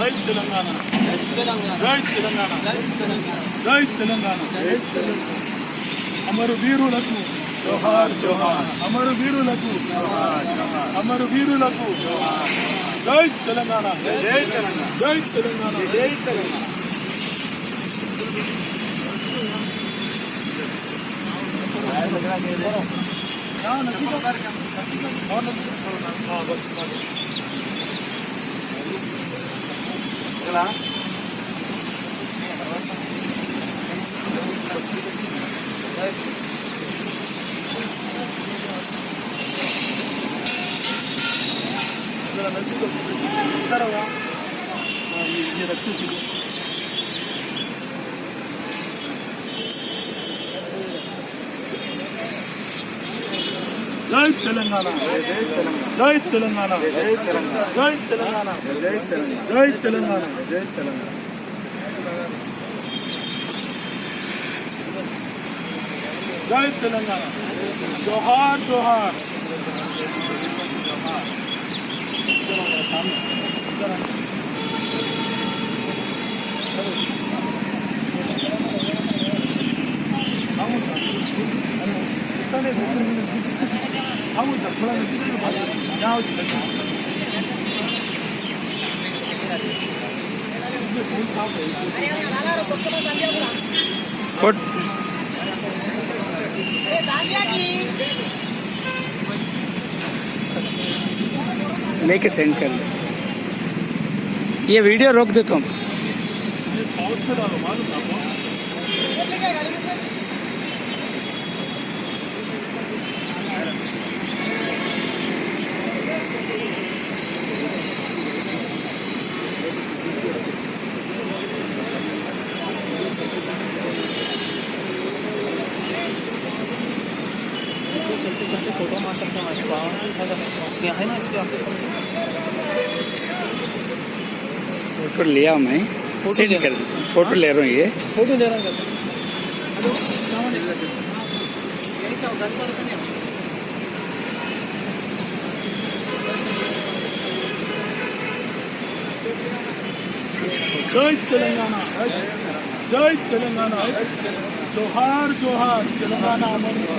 జై తెలంగాణ, జై తెలంగాణ, జై తెలంగాణ. అమరు వీరులకు జోహార్ జోహార్, అమరు వీరులకు అమరు వీరులకు జై తెలంగాణ, జై తెలంగాణ, జై తెలంగాణ, జై తెలంగాణ. జై తెలంగాణ, జై తెలంగాణ, జై తెలంగాణ, జై తెలంగాణ, జై తెలంగాణ, జై తెలంగాణ, జై తెలంగాణ. జోహార్ జోహార్. लेके सेंड कर दो. ये वीडियो रोक दो तुम. फोटो मार सकते हैं यहाँ है ना, इस पर आपके फोटो लिया मैं, सेंड कर दो. फोटो ले रहा हूँ. ये फोटो ले रहा हूँ. జై తెలంగాణ, జై తెలంగాణ. జోహార్ జోహార్ తెలంగాణ అమరులు,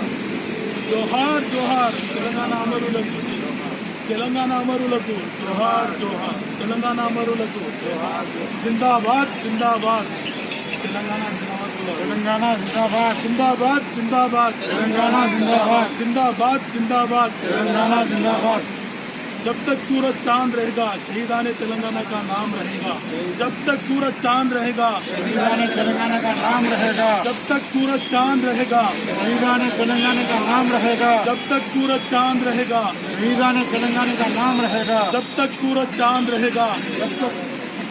జోహార్ జోహార్ తెలంగాణ అమరులకు, తెలంగాణ అమరులకు జోహార్ జోహార్, తెలంగాణ అమరులకు జిందాబాద్ జిందాబాద్. తెలంగాణ తెలంగాణ జిందాబాద్, జిందాబాద్ జిందాబాద్, తెలంగాణ జిందాబాద్, జిందాబాద్ జిందాబాద్, తెలంగాణ జిందాబాద్. जब तक सूरज चांद रहेगा शहीदाने तेलंगाना का नाम रहेगा. जब तक सूरज चांद रहेगा शहीदाने तेलंगाना का नाम रहेगा. जब तक सूरज चांद रहेगा शहीदाने तेलंगाना का नाम रहेगा. जब तक सूरज चांद रहेगा शहीदाने तेलंगाना का नाम रहेगा. जब तक सूरज चांद रहेगा, जब तक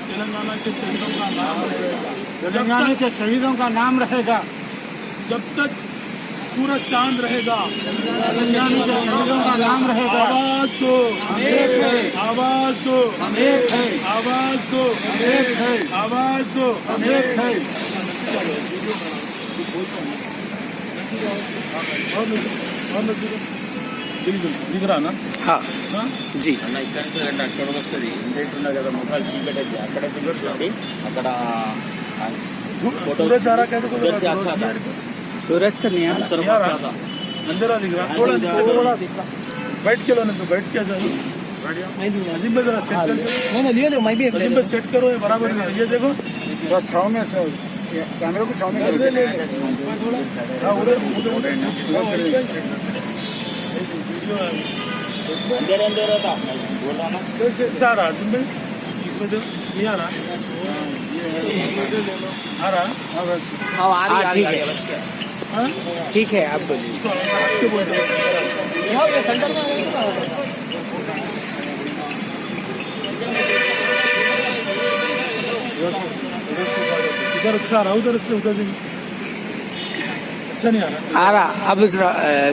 तेलंगाना के शहीदों का नाम रहेगा. तेलंगाना के शहीदों का नाम रहेगा. जब तक सूरज चांद रहेगा तेलंगाना के शहीदों का नाम रहेगा. आवाज दो, आवाज दो, आवाज दो, आवाज दो. दिख रहा ना? हाँ जी. ఇక్కడ నుంచి అక్కడ వస్తుంది. ఇంటి ఉన్నది కదా, ముఖాలు చీకటి అక్కడ చూడండి. అక్కడ सूरज आ रहा है. सूरज तो नहीं आ रहा. अंदर आ दिख रहा. थोड़ा दिख रहा. बैठ के लो ना, तो बैठ के अजीम भाई जरा सेट कर. अजीम भाई सेट करो, ये बराबर है. ये देखो छाव में कैमरे को छाव में उधर अंदर था बोला ना. अच्छा आ रहा अजीम भाई, इसमें तो नहीं आ रहा. आ रहा. ठीक है, आप बोलिए. सेंटर में इधर अच्छा आ रहा, उधर अच्छा, उधर अच्छा नहीं आ रहा. आ रहा. अब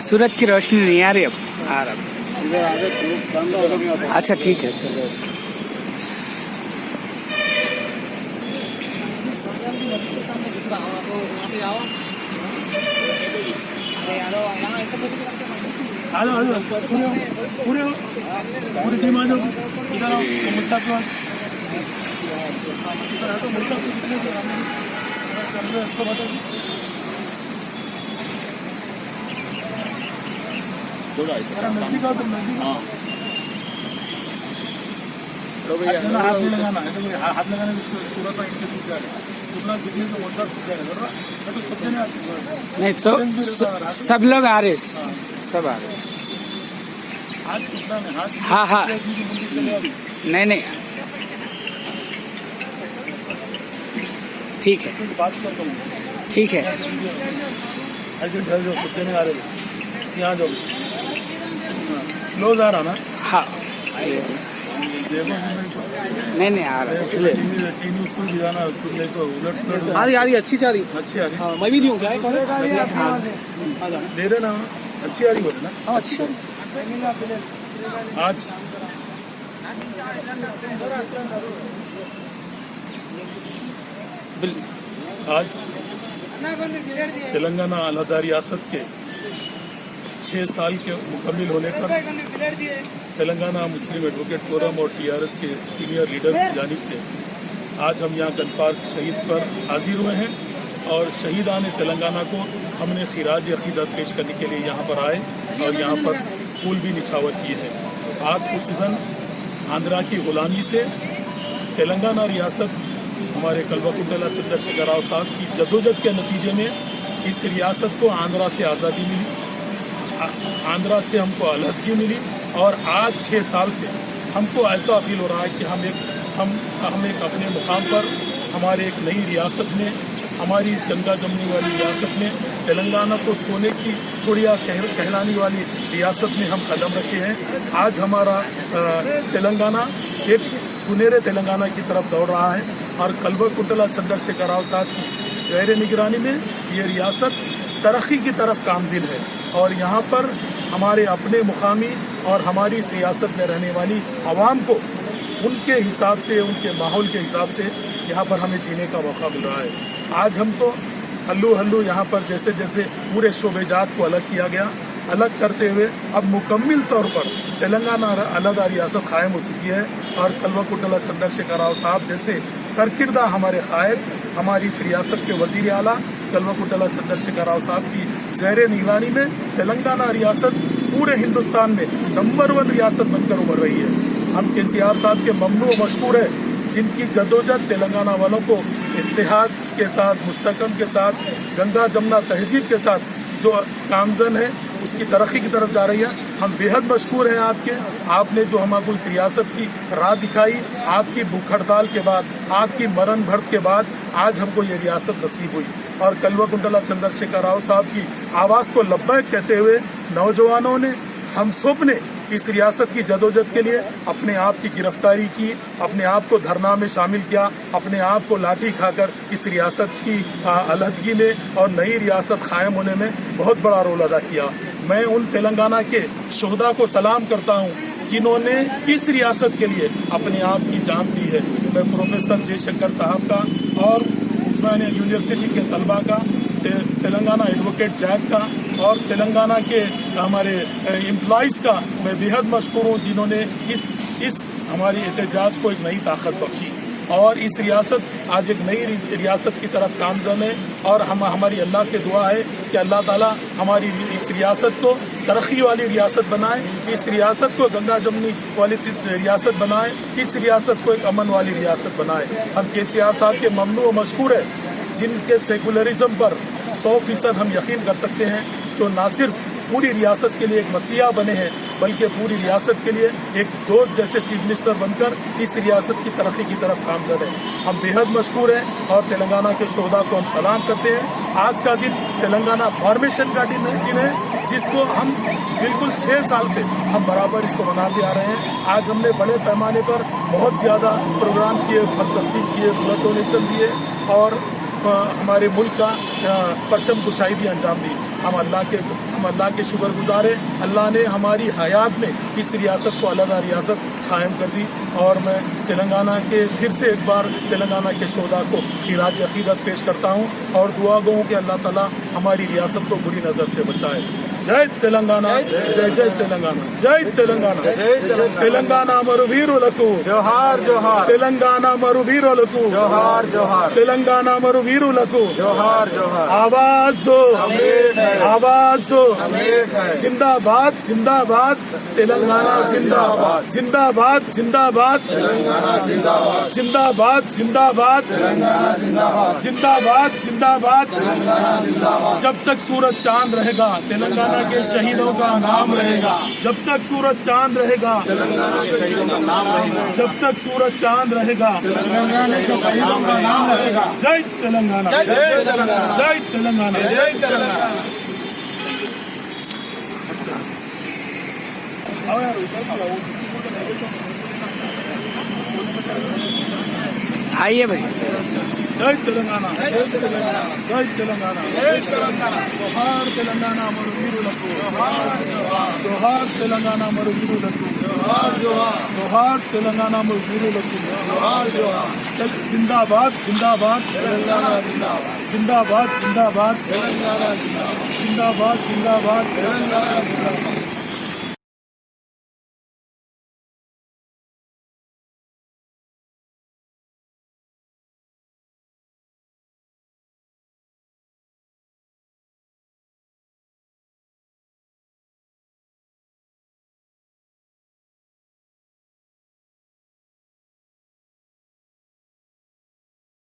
सूरज की रोशनी नहीं आ रही. अब आ रहा. अच्छा ठीक है, चलो. आ जाओ पूरी टीम आ जाओ. इधर आओ, मुझसे तो मुल्क को कितने कर रहे हैं उसको बताइए। थोड़ा ऐसा नजदीक आओ, तुम नजदीक आओ। हाँ तो भैया हाथ नहीं लगाना है, तो हाथ लगाने से सूरत में इनके सूख जाएगा, कितना दिखने से मोटा सूख जाएगा बराबर। तो सब जने नहीं सब लोग आ रहे, सब आ रहे। हाथ टूटना नहीं, हाथ हाँ हाँ चले नहीं ठीक है बात करता हूँ। ठीक है। ऐसे ढल जाओ, सब जने आ रहे हो, यहाँ जाओ। क्लोज आ रहा ना? हाँ देखो नहीं आ रहा है। तीन उसको दिखाना, चुल्हे को उलट पलट आ रही अच्छी से आ रही। अच्छी आ रही। हाँ मैं भी नहीं हूँ क्या है ले रहे ना, अच्छी आ रही बोले ना। हाँ अच्छी आज आज तेलंगाना अलहदा रियासत के 6 साल के मुकम्मिल होने पर तेलंगाना मुस्लिम एडवोकेट फोरम और टीआरएस के सीनियर लीडर्स की जानिब से आज हम यहाँ गन पार्क शहीद पर हाजिर हुए हैं और शहीदान तेलंगाना को हमने खिराज अकीदत पेश करने के लिए यहाँ पर आए और यहाँ पर फूल भी निछावर किए हैं। आज खुसूसन आंध्रा की गुलामी से तेलंगाना रियासत हमारे कल्वकुंतला चंद्रशेखर राव साहब की जदोजहद के नतीजे में इस रियासत को आंध्रा से आज़ादी मिली, आंध्रा से हमको अलहदगी मिली और आज 6 साल से हमको ऐसा फील हो रहा है कि हम एक अपने मुकाम पर हमारे एक नई रियासत में, हमारी इस गंगा जमनी वाली रियासत में, तेलंगाना को सोने की चिड़िया कहलाने वाली रियासत में हम कदम रखे हैं। आज हमारा तेलंगाना एक सुनहरे तेलंगाना की तरफ दौड़ रहा है और कल्वकुंतला चंद्रशेखर राव साहब की ज़ेर निगरानी में ये रियासत तरक्की की तरफ गामज़िन है और यहाँ पर हमारे अपने मुकामी और हमारी इस रियासत में रहने वाली आवाम को उनके हिसाब से, उनके माहौल के हिसाब से यहाँ पर हमें जीने का मौका मिल रहा है। आज हमको हल्लू हल्लू यहाँ पर जैसे जैसे पूरे शोबेजात को अलग किया गया, अलग करते हुए अब मुकम्मिल तौर पर तेलंगाना अलहदा रियासत कायम हो चुकी है और कल्वकुंतला चंद्रशेखर राव साहब जैसे सरकिरदा हमारे कायद, हमारी इस रियासत के वजीर आला कल्वकुंतला चंद्रशेखर राव साहब की ज़ेर निगरानी में तेलंगाना रियासत पूरे हिंदुस्तान में नंबर 1 रियासत बनकर उभर रही है। हम केसीआर साहब के ममनू मशकूर है, जिनकी जदोजहद तेलंगाना वालों को इत्तेहाद के साथ, मुस्तकम के साथ, गंगा जमुना तहजीब के साथ जो कामजन है उसकी तरक्की की तरफ जा रही है। हम बेहद मशकूर हैं आपके, आपने जो हमको इस रियासत की राह दिखाई, आपकी भूख हड़ताल के बाद, आपकी मरण भर्त के बाद आज हमको ये रियासत नसीब हुई और कल्वकुंतला चंद्रशेखर राव साहब की आवाज़ को लब्बैक कहते हुए नौजवानों ने, हम सब ने इस रियासत की जदोजहद के लिए अपने आप की गिरफ्तारी की, अपने आप को धरना में शामिल किया, अपने आप को लाठी खाकर इस रियासत की अलहदगी में और नई रियासत कायम होने में बहुत बड़ा रोल अदा किया। मैं उन तेलंगाना के शोहदा को सलाम करता हूँ जिन्होंने इस रियासत के लिए अपने आप की जान दी है। मैं प्रोफेसर जयशंकर साहब का और उस्मानिया यूनिवर्सिटी के तलबा का, तेलंगाना एडवोकेट जैक का और तेलंगाना के हमारे एम्प्लॉइज़ का मैं बेहद मशकूर हूँ जिन्होंने इस हमारी एहतजाज को एक नई ताकत बख्शी और इस रियासत आज एक नई रियासत की तरफ गामज़न है और हमारी अल्लाह से दुआ है कि अल्लाह ताला हमारी इस रियासत को तरक्की वाली रियासत बनाए, इस रियासत को गंगा जमनी वाली रियासत बनाए, इस रियासत को एक अमन वाली रियासत बनाए। हम केसीआर साहब के ममनू व मशकूर है जिनके सेकुलरिज्म पर 100% हम यकीन कर सकते हैं, जो ना सिर्फ पूरी रियासत के लिए एक मसीहा बने हैं बल्कि पूरी रियासत के लिए एक दोस्त जैसे चीफ मिनिस्टर बनकर इस रियासत की तरक्की की तरफ गामज़न है। हम बेहद मशकूर हैं और तेलंगाना के शोहदा को हम सलाम करते हैं। आज का दिन तेलंगाना फॉर्मेशन का दिन है जिसको हम बिल्कुल 6 साल से हम बराबर इसको मनाते आ रहे हैं। आज हमने बड़े पैमाने पर बहुत ज़्यादा प्रोग्राम किए, फंड तकसीम किए, ब्लड डोनेशन दिए और हमारे मुल्क का परचम कुशाई भी अंजाम दी। हम अल्लाह के शुक्रगुजार हैं। अल्लाह ने हमारी हयात में इस रियासत को अलहदा रियासत कायम कर दी और मैं तेलंगाना के फिर से एक बार तेलंगाना के शोहदा को खिराज अकीदत पेश करता हूँ और दुआ गो कि अल्लाह ताला हमारी रियासत को बुरी नज़र से बचाए। జై తెలంగాణ జై జై తెలంగాణ జై తెలంగాణ తెలంగాణ అమరు వీరులకు జోహార్ జోహార్ తెలంగాణ అమరు వీరులకు జోహార్ జోహార్ తెలంగాణ అమరు వీరులకు జోహార్ జోహార్ ఆవాజ్ దో ఆవాజ్ దో एक है जिंदाबाद जिंदाबाद तेलंगाना जिंदाबाद जिंदाबाद जिंदाबाद तेलंगाना जिंदाबाद जिंदाबाद जिंदाबाद तेलंगाना जिंदाबाद जिंदाबाद जिंदाबाद तेलंगाना जिंदाबाद जब तक सूरज चांद रहेगा तेलंगाना के शहीदों का नाम रहेगा जब तक सूरज चांद रहेगा तेलंगाना के शहीदों का नाम रहेगा जब तक सूरज चांद रहेगा तेलंगाना के शहीदों का नाम रहेगा जय तेलंगाना जय तेलंगाना जय तेलंगाना जय तेलंगाना आइए भाई। जय तेलंगाना जय तेलंगाना जय तेलंगाना जय तेलंगाना जोहार तेलंगाना अमर वीरुలకు जोहार तेलंगाना अमर वीरुలకు जोहार तेलंगाना अमर वीरुలకు जिंदाबाद जिंदाबाद तेलंगाना जिंदाबाद जिंदाबाद जिंदाबाद तेलंगाना जिंदाबाद जिंदाबाद जिंदाबाद तेलंगाना जिंदाबाद